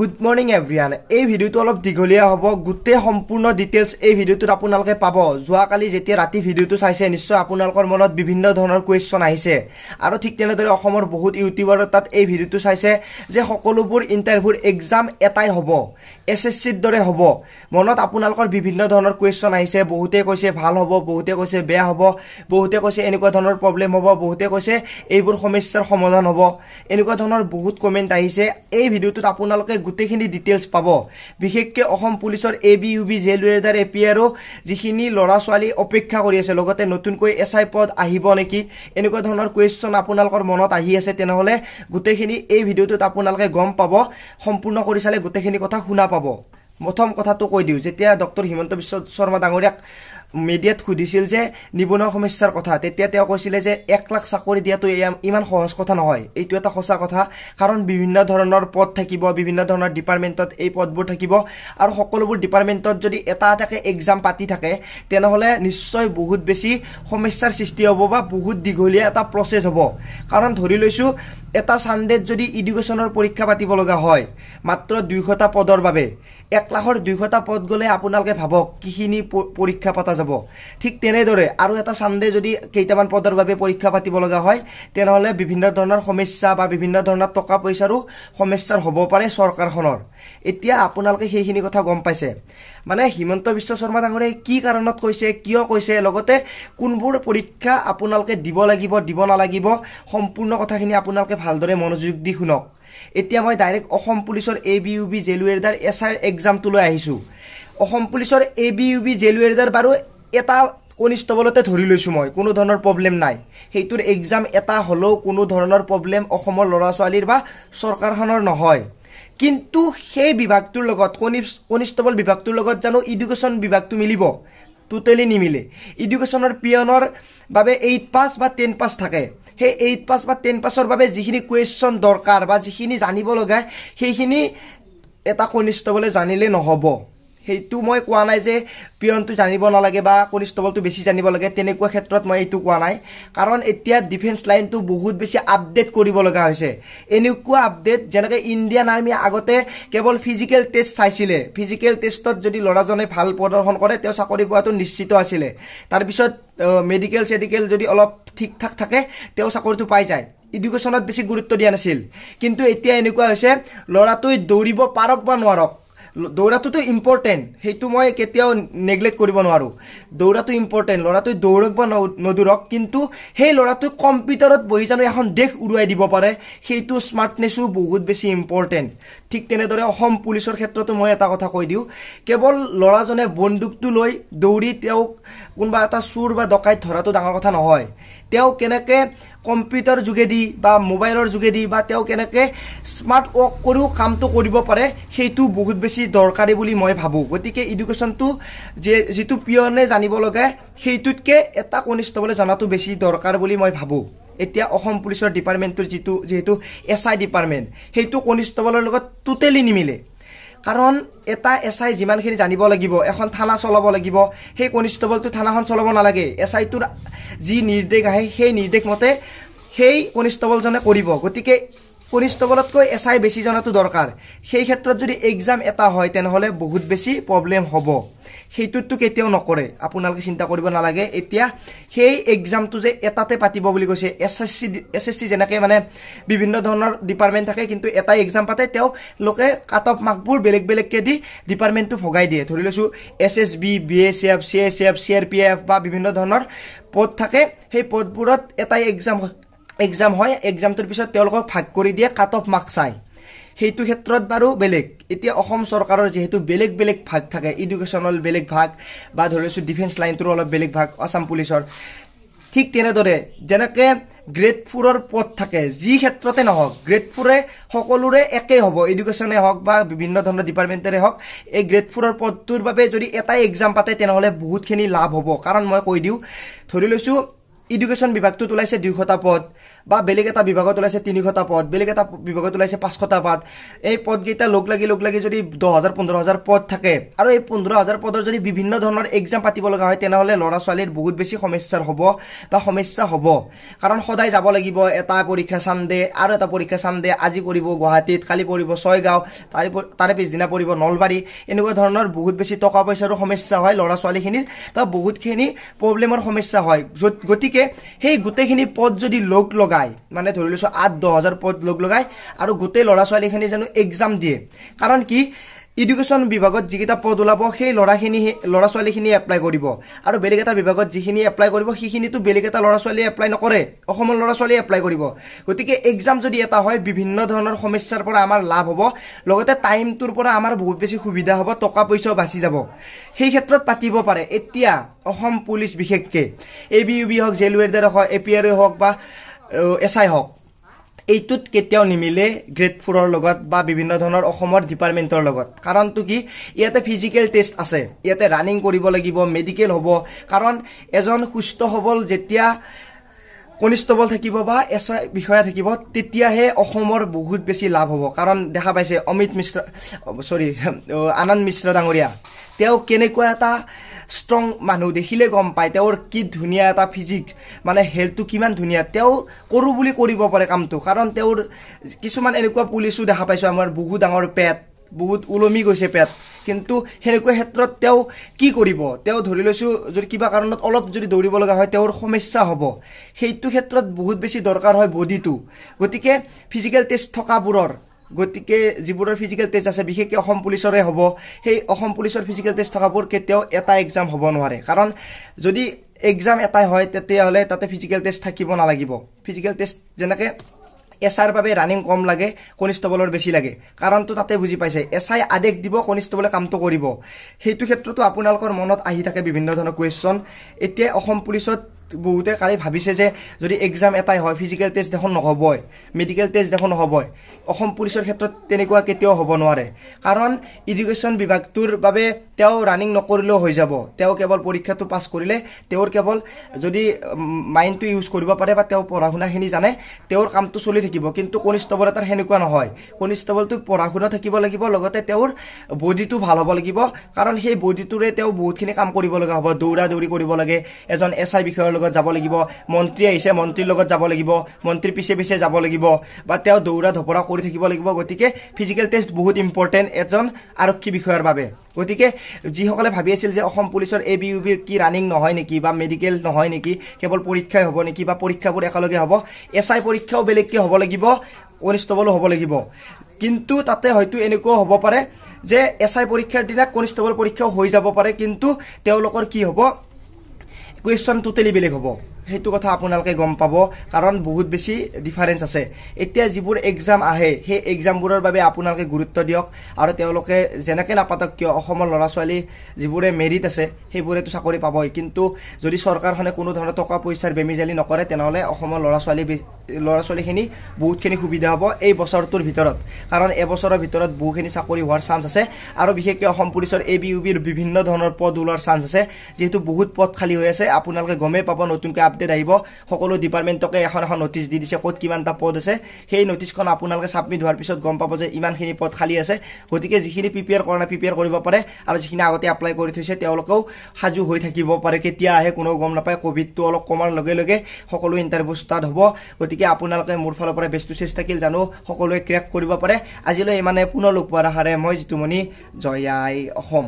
Good morning everyone. এই ভিডিওটো অলপ দীঘলীয়া হ'ব গুটে সম্পূৰ্ণ ডিটেইলছ এই ভিডিওটোত আপোনালোকে পাব যোৱা কালি যেতিয়া ৰাতি ভিডিওটো চাইছে নিশ্চয় আপোনালোকৰ মনত বিভিন্ন ধৰণৰ কোৱেশ্চন আহিছে আৰু ঠিক তেনেদৰে অসমৰ বহুত ইউটিউবাৰ তাত এই ভিডিওটো চাইছে যে সকলোবোৰ ইন্টাৰভিউৰ এক্সাম এটাই হ'ব এসএসসিৰ দৰে হ'ব মনত আপোনালোকৰ বিভিন্ন ধৰণৰ কোৱেশ্চন আহিছে বহুতে কৈছে ভাল হ'ব বহুতে কৈছে বেয়া হ'ব বহুতে কৈছে এনেকুৱা ধৰণৰ প্ৰবলেম হ'ব বহুতে কৈছে এইবোৰ সমস্যাৰ সমাধান হ'ব এনেকুৱা ধৰণৰ বহুত কমেন্ট আহিছে এই ভিডিওটোত আপোনালোকে গুটেখিনি ডিটেইলছ পাব বিশেষকৈ অসম পুলিচৰ এবিইউবি জেলৱেদাৰ এপিআৰও যিখিনি লৰা ছোৱালী অপেক্ষা কৰি আছে লগতে নতুনকৈ এসআই পদ আহিব নেকি এনেকুৱা ধৰণৰ কোৱেশ্চন আপোনালোকৰ মনত আহি আছে তেনেহলে গুটেখিনি এই ভিডিওটোত আপোনালোকে গম পাব সম্পূৰ্ণ কৰি চালে গুটেখিনি কথা শুনা পাব প্ৰথম কথাটো কৈ দিও যেতিয়া ডক্টৰ হিমন্ত বিশ্ব শৰ্মা ডাঙৰীয়াক মিডিয়াত খুদিছিল যে নিবনুৱা সমস্যাৰ কথা তেতিয়া তেওঁ কৈছিল যে 1 লাখ চাকৰি দিয়াটো ইমান সহজ কথা নহয় এইটো এটা সঁচা কথা কাৰণ বিভিন্ন ধৰণৰ পদ থাকিব বিভিন্ন ধৰণৰ ডিপাৰ্টমেন্টত এই পদবোৰ থাকিব আৰু সকলোবোৰ ডিপাৰ্টমেন্টত যদি এটা এটাকে এক্সাম পাতি থাকে তেনেহলে নিশ্চয় বহুত বেছি সমস্যাৰ সৃষ্টি হ'ব বা বহুত দীঘলীয়া এটা প্ৰসেস হ'ব কাৰণ ধৰি লৈছো এটা সানডেত যদি এডুকেশনৰ পৰীক্ষা পাতিব লগা হয় মাত্ৰ 200টা পদৰ বাবে 1 লাখৰ 200টা পদ গলে আপোনালোকে ভাবক কিখিনি পৰীক্ষা পাতা যাব ঠিক তেনেদৰে আৰু এটা সানডে যদি কেইটামান পদৰ বাবে পৰীক্ষা পাতিব লগা হয় তেনেহলে বিভিন্ন ধৰণৰ সমস্যা বা বিভিন্ন ধৰণৰ টকা পইচাৰো সমস্যাৰ হ'ব পাৰে চৰকাৰখনৰ এতিয়া আপোনালোকে সেইখিনি কথা গম পাইছে মানে হিমন্ত বিশ্ব শৰ্মা ডাঙৰীয়াই কি কাৰণত কৈছে কিয় কৈছে লগতে কোনবোৰ পৰীক্ষা আপোনালোকে দিব লাগিব দিব নালাগিব সম্পূৰ্ণ কথাখিনি আপোনালোকে ভালদৰে মনোযোগ দি শুনক এতিয়া মই ডাইৰেক্ট অসম পুলিচৰ এবিইউবি জেলৱেদাৰ এসআই এক্সামটো লৈ আহিছো অসম পুলিচৰ এবিইউবি জেলৱেদাৰ বাৰু এটা কনিষ্টেবলতে ধৰি লৈছো মই কোনো ধৰণৰ প্ৰবলেম নাই হেইটোৰ এক্সাম এটা হলো কোনো ধৰণৰ প্ৰবলেম অসমৰ লৰা ছোৱালীৰ বা চৰকাৰখনৰ নহয় কিন্তু সেই বিভাগটোৰ লগত কনিষ্টেবল বিভাগটোৰ লগত জানো এডুকেশন বিভাগটো মিলিব টোটালি নিমিলে এডুকেশনৰ পিয়নৰ বাবে 8 পাস বা 10 পাস থাকে সেই 8 পাস বা 10 পাসৰ বাবে যিখিনি কোৱেশ্চন দৰকাৰ বা যিখিনি জানিব লগা সেইখিনি এটা কনিষ্টেবলে জানিলে নহব হেইটো মই কোৱা নাই যে পিয়নটো জানিব নালাগে বা কনিষ্টেবলটো বেছি জানিব লাগে তেনেকুৱা ক্ষেত্ৰত মই এইটো কোৱা নাই কাৰণ এতিয়া ডিফেন্স লাইনটো বহুত বেছি আপডেট কৰিব লগা হৈছে এনেকুৱা আপডেট যেনেকৈ ইণ্ডিয়ান আৰ্মি আগতে কেৱল ফিজিক্যাল টেষ্ট চাইছিলে ফিজিক্যাল টেষ্টত যদি লৰাজনে ভাল প্ৰদৰ্শন কৰে তেওঁ চাকৰি পোৱাটো নিশ্চিত আছিল তাৰ পিছত মেডিকেল সেডিকেল যদি অলপ ঠিক ঠাক থাকে তেওঁ চাকৰিটো পাই যায় এডুকেশনত বেছি গুৰুত্ব দিয়া নাছিল কিন্তু এতিয়া এনেকুৱা হৈছে লৰাটোই দৌৰিব পাৰক বা নোৱাৰক দৌৰাটোতো ইম্পৰ্টেন্ট হেইটো মই কেতিয়াও নেগলেক্ট কৰিব নোৱাৰো দৌৰাটো ইম্পৰ্টেন্ট লৰাটোই দৌৰক বা নদৌৰক কিন্তু সেই লৰাটোই কম্পিউটাৰত বহি জানো এখন দেশ উৰুৱাই দিব পাৰে হেইটো স্মাৰ্টনেসও বহুত বেছি ইম্পৰ্টেন্ট ঠিক তেনেদৰে অসম পুলিচৰ ক্ষেত্ৰতো মই এটা কথা কৈ দিও কেৱল লৰাজনে বন্দুকটো লৈ দৌৰি তেওঁ কোনবা এটা চুৰ বা ডকাইত ধৰাটো ডাঙৰ কথা নহয় তেওঁ কেনেকে কম্পিউটাৰ যোগেদি বা মোবাইলৰ যোগেদি বা তেওঁ কেনেকে স্মাৰ্ট ৱৰ্ক কৰিও কামটো কৰিব পাৰে হেইটো বহুত বেছি দৰকাৰী বুলি মই ভাবো গতিকে এডুকেশনটো যে যেটো পিয়নে জানিব লগা হেইটোতকে এটা কনিষ্টেবলে জানাটো বেছি দৰকাৰ বুলি মই ভাবো এতিয়া অসম পুলিচৰ ডিপাৰ্টমেন্টৰ যেহেতু এসআই ডিপাৰ্টমেন্ট হেইটো কনিষ্টেবলৰ লগত টোটালি নিমিলে কাৰণ এটা এসআই যিমানখিনি জানিব লাগিব এখন থানা চলাব লাগিব সেই কনিষ্টেবলটো থানাখন চলাব নালাগে এসআইটোৰ যি নিৰ্দেশ আহে সেই নিৰ্দেশ মতে সেই কনিষ্টেবলজনে কৰিব গতিকে কনিষ্টেবলতকৈ এসআই বেছি জনাটো দৰকাৰ সেই ক্ষেত্ৰত যদি এক্সাম এটা হয় তেনেহলে বহুত বেছি প্ৰবলেম হ'ব হেইটোটো কেতিয়াও নকৰে আপোনালোকে চিন্তা কৰিব নালাগে এতিয়া সেই এক্সামটো যে এটাতে পাতিব বুলি কৈছে এসএসসি যেনেকৈ মানে বিভিন্ন ধৰণৰ ডিপাৰ্টমেন্ট থাকে কিন্তু এটা এক্সাম পাতে তেওঁ লোকে কাট অফ মাৰ্কবোৰ বেলেগ বেলেগকে দি ডিপাৰ্টমেন্টটো ভগাই দিয়ে ধৰি লৈছো এসএসবি বিএসএফ সিএসএফ সিআৰপিএফ বা বিভিন্ন ধৰণৰ পদ থাকে সেই পদবোৰত এটা এক্সাম হয় এক্সামটোৰ পিছত তেওঁলোকক ভাগ কৰি দিয়ে কাট অফ মাৰ্ক চাই হেইটো ক্ষেত্ৰত বাৰু বেলেগ এতিয়া অসম চৰকাৰৰ যেহেতু বেলেগ বেলেগ ভাগ থাকে এডুকেশনাল বেলেগ ভাগ বা ধৰিছো ডিফেন্স লাইনটোৰ অলপ বেলেগ ভাগ আসাম পুলিচৰ ঠিক তেনেদৰে যেনেকৈ গ্ৰেড 4ৰ পদ থাকে যি ক্ষেত্ৰতে নহওক গ্ৰেড 4 সকলোৰে একেই হ'ব এডুকেশনে হওক বা বিভিন্ন ধৰণৰ ডিপাৰ্টমেন্টৰে হওক এই গ্ৰেড 4ৰ পদটোৰ বাবে যদি এটা এক্সাম পাতে তেনেহলে বহুতখিনি লাভ হ'ব কাৰণ মই কৈ দিও ধৰি লৈছো এডুকেশন বিভাগটো তুলাইছে 200টা পদ বা বেলেগ এটা বিভাগত ওলাইছে 300টা পদ, বেলেগ এটা বিভাগত ওলাইছে 500টা পদ। এই পদকেইটা লগ লাগি যদি 10,000 15,000 পদ থাকে আৰু এই 15,000 পদৰ যদি বিভিন্ন ধৰণৰ এক্সাম পাতিব লগা হয় তেনেহলে ল'ৰা ছোৱালীৰ বহুত বেছি সমস্যাৰ হ'ব বা সমস্যা হ'ব। কাৰণ সদায় যাব লাগিব, এটা পৰীক্ষা চানডে আৰু এটা পৰীক্ষা চানডে, আজি পঢ়িব গুৱাহাটীত, কালি পঢ়িব ছয়গাঁও, তাৰে পিছদিনা পঢ়িব নলবাৰী। এনেকুৱা ধৰণৰ বহুত বেছি টকা পইচাৰো সমস্যা হয় ল'ৰা ছোৱালীখিনিৰ বা বহুতখিনি প্ৰব্লেমৰ সমস্যা হয়। গতিকে সেই গোটেইখিনি পদ যদি লগ লগাই মানে ধৰি লৈছো 8-10,000 পদ লগ লগাই আৰু গোটেই ল'ৰা ছোৱালীখিনি যেন এক্সাম দিয়ে। কাৰণ কি এডুকেশ্যন বিভাগত যিকেইটা পদ ওলাব সেই ল'ৰা ছোৱালীখিনি এপ্লাই কৰিব আৰু বেলেগ এটা বিভাগত যিখিনি এপ্লাই কৰিব সেইখিনিতো বেলেগ এটা ল'ৰা ছোৱালীয়ে এপ্লাই নকৰে, অসমৰ ল'ৰা ছোৱালীয়ে এপ্লাই কৰিব। গতিকে এক্সাম যদি এটা হয় বিভিন্ন ধৰণৰ সমস্যাৰ পৰা আমাৰ লাভ হ'ব, লগতে টাইমটোৰ পৰা আমাৰ বহুত বেছি সুবিধা হ'ব, টকা পইচাও বাচি যাব। সেই ক্ষেত্ৰত পাতিব পাৰে। এতিয়া অসম পুলিচ বিশেষকৈ ABUB হওক, জেল ৱেৰ্ডাৰ হওক, APRA হওক বা SI হওক, এইটোত কেতিয়াও নিমিলে গ্ৰেড 4ৰ লগত বা বিভিন্ন ধৰণৰ অসমৰ ডিপাৰ্টমেণ্টৰ লগত। কাৰণটো কি ইয়াতে ফিজিকেল টেষ্ট আছে, ইয়াতে ৰানিং কৰিব লাগিব, মেডিকেল হ'ব। কাৰণ এজন সুস্থ সবল যেতিয়া কনিষ্টবল থাকিব বা SI বিষয়া থাকিব তেতিয়াহে অসমৰ বহুত বেছি লাভ হ'ব। কাৰণ দেখা পাইছে আনন্দ মিশ্ৰ ডাঙৰীয়া, তেওঁ কেনেকুৱা এটা ষ্ট্ৰং মানুহ, দেখিলে গম পায় তেওঁৰ কি ধুনীয়া এটা ফিজিক্স, মানে হেল্থটো কিমান ধুনীয়া। তেওঁ কৰোঁ বুলি কৰিব পাৰে কামটো। কাৰণ তেওঁৰ কিছুমান এনেকুৱা পুলিচো দেখা পাইছোঁ আমাৰ বহুত ডাঙৰ পেট, বহুত ওলমি গৈছে পেট, কিন্তু সেনেকুৱা ক্ষেত্ৰত তেওঁ কি কৰিব? তেওঁ ধৰি লৈছোঁ যদি কিবা কাৰণত অলপ যদি দৌৰিব লগা হয় তেওঁৰ সমস্যা হ'ব। সেইটো ক্ষেত্ৰত বহুত বেছি দৰকাৰ হয় বডিটো। গতিকে ফিজিকেল টেষ্ট থকাবোৰৰ, গতিকে যিবোৰৰ ফিজিকেল টেষ্ট আছে বিশেষকৈ অসম পুলিচৰে হ'ব, সেই অসম পুলিচৰ ফিজিকেল টেষ্ট থকাবোৰ কেতিয়াও এটা এক্সাম হ'ব নোৱাৰে। কাৰণ যদি এক্সাম এটাই হয় তেতিয়াহ'লে তাতে ফিজিকেল টেষ্ট থাকিব নালাগিব। ফিজিকেল টেষ্ট যেনেকৈ SIৰ বাবে ৰানিং কম লাগে, কনিষ্টবলৰ বেছি লাগে। কাৰণটো তাতে বুজি পাইছে, SI আদেশ দিব, কনিষ্টবলে কামটো কৰিব। সেইটো ক্ষেত্ৰতো আপোনালোকৰ মনত আহি থাকে বিভিন্ন ধৰণৰ কুৱেশ্যন। এতিয়া অসম পুলিচত বহুতে কালি ভাবিছে যে যদি এক্সাম এটাই হয় ফিজিকেল টেষ্ট দেখোন নহ'বই, মেডিকেল টেষ্ট দেখোন নহ'বই। অসম পুলিচৰ ক্ষেত্ৰত তেনেকুৱা কেতিয়াও হ'ব নোৱাৰে। কাৰণ এডুকেশ্যন বিভাগটোৰ বাবে তেওঁ ৰানিং নকৰিলেও হৈ যাব। তেওঁ কেৱল পৰীক্ষাটো পাছ কৰিলে, তেওঁৰ কেৱল যদি মাইণ্ডটো ইউজ কৰিব পাৰে বা তেওঁ পঢ়া শুনাখিনি জানে, তেওঁৰ কামটো চলি থাকিব। কিন্তু কনিষ্টবল এটাৰ সেনেকুৱা নহয়। কনিষ্টবলটো পঢ়া শুনা থাকিব লাগিব, লগতে তেওঁৰ বডিটো ভাল হ'ব লাগিব। কাৰণ সেই বডিটোৰে তেওঁ বহুতখিনি কাম কৰিব লগা হ'ব। দৌৰা দৌৰি কৰিব লাগে, এজন SI বিষয়াৰ লগত যাব লাগিব, মন্ত্ৰী আহিছে মন্ত্ৰীৰ লগত যাব লাগিব, মন্ত্ৰীৰ পিছে পিছে যাব লাগিব, বা তেওঁ দৌৰা ধপৰা কৰি থাকিব লাগিব। গতিকে ফিজিকেল টেষ্ট বহুত ইম্পৰ্টেণ্ট এজন আৰক্ষী বিষয়াৰ বাবে। গতিকে যিসকলে ভাবি আছিল যে অসম পুলিচৰ ABUBৰ কি ৰানিং নহয় নেকি বা মেডিকেল নহয় নেকি, কেৱল পৰীক্ষাই হ'ব নেকি বা পৰীক্ষাবোৰ একেলগে হ'ব, SI পৰীক্ষাও বেলেগকৈ হ'ব লাগিব, কনিষ্টবলো হ'ব লাগিব। কিন্তু তাতে হয়তো এনেকুৱাও হ'ব পাৰে যে SI পৰীক্ষাৰ দিনা কনিষ্টবল পৰীক্ষাও হৈ যাব পাৰে, কিন্তু তেওঁলোকৰ কি হ'ব, কুৱেশ্যন টোটেলি বেলেগ হ'ব। সেইটো কথা আপোনালোকে গম পাব, কাৰণ বহুত বেছি ডিফাৰেঞ্চ আছে। এতিয়া যিবোৰ এক্সাম আহে সেই এক্সামবোৰৰ বাবে আপোনালোকে গুৰুত্ব দিয়ক, আৰু তেওঁলোকে যেনেকৈ নাপাতক কিয় অসমৰ ল'ৰা ছোৱালী যিবোৰে মেৰিট আছে সেইবোৰেতো চাকৰি পাবই। কিন্তু যদি চৰকাৰখনে কোনো ধৰণৰ টকা পইচাৰ বেমিজালি নকৰে তেনেহ'লে অসমৰ ল'ৰা ছোৱালীখিনি বহুতখিনি সুবিধা হ'ব এই বছৰটোৰ ভিতৰত। কাৰণ এবছৰৰ ভিতৰত বহুখিনি চাকৰি হোৱাৰ চান্স আছে, আৰু বিশেষকৈ অসম পুলিচৰ ABUBৰ বিভিন্ন ধৰণৰ পদ ওলোৱাৰ চান্স আছে। যিহেতু বহুত পদ খালী হৈ আছে, আপোনালোকে গমেই পাব, নতুনকৈ আপডেট আহিব। সকলো ডিপাৰ্টমেণ্টকে এখন নটিচ দি দিছে ক'ত কিমানটা পদ আছে। সেই নটিচখন আপোনালোকে ছাবমিট হোৱাৰ পিছত গম পাব যে ইমানখিনি পদ খালী আছে। গতিকে যিখিনি প্ৰিপেয়াৰ কৰা নাই প্ৰিপেয়াৰ কৰিব পাৰে, আৰু যিখিনি আগতে এপ্লাই কৰি থৈছে তেওঁলোকেও সাজু হৈ থাকিব পাৰে। কেতিয়া আহে কোনেও গম নাপায়। ক'ভিডটো অলপ কমাৰ লগে লগে সকলো ইণ্টাৰভিউ ষ্টাৰ্ট হ'ব। গতিকে আপোনালোকে মোৰ ফালৰ পৰা বেষ্ট টু চেষ্টা থাকিল, জানো সকলোৱে ক্ৰেক কৰিব পাৰে। আজিলৈ ইমানে, পুনৰ লগ পোৱাৰ আশাৰে মই জিতুমণি। জয় আই অসম।